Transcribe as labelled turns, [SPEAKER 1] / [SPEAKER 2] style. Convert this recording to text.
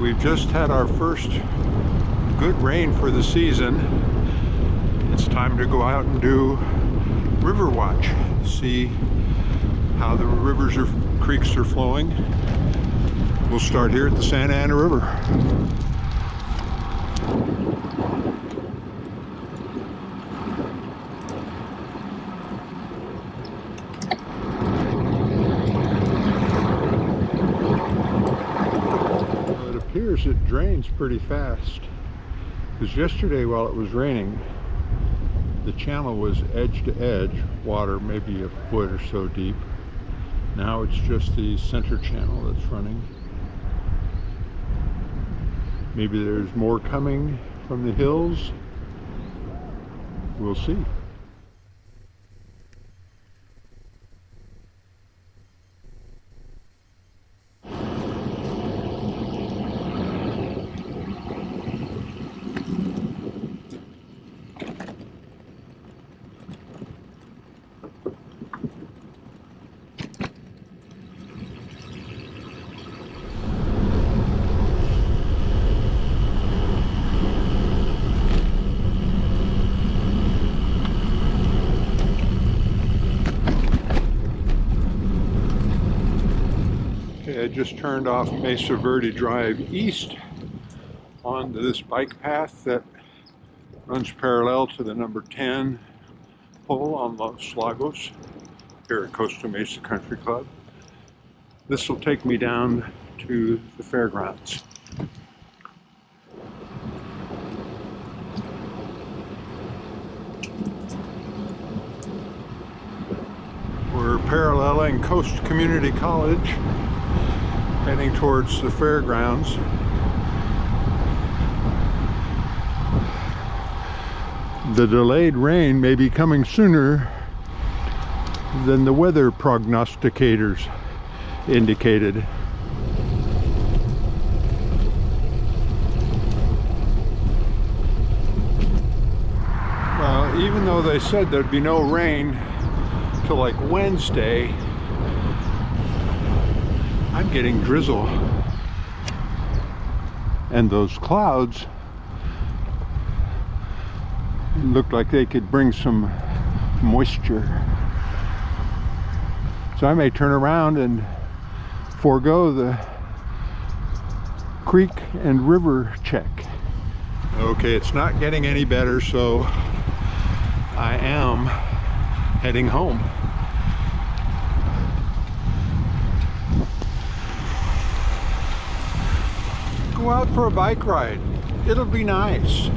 [SPEAKER 1] We've just had our first good rain for the season. It's time to go out and do river watch. See how the rivers or creeks are flowing. We'll start here at the Santa Ana River. It drains pretty fast, because yesterday while it was raining the channel was edge to edge water, maybe a foot or so deep. Now it's just the center channel that's running. Maybe there's more coming from the hills. We'll see. I just turned off Mesa Verde Drive east onto this bike path that runs parallel to the number 10 pole on Los Lagos here at Costa Mesa Country Club. This will take me down to the fairgrounds. We're paralleling Coast Community College, heading towards the fairgrounds. The delayed rain may be coming sooner than the weather prognosticators indicated. Well, even though they said there'd be no rain till like Wednesday, I'm getting drizzle, and those clouds look like they could bring some moisture. So I may turn around and forego the creek and river check. Okay, it's not getting any better, so I am heading home. Go out for a bike ride. It'll be nice.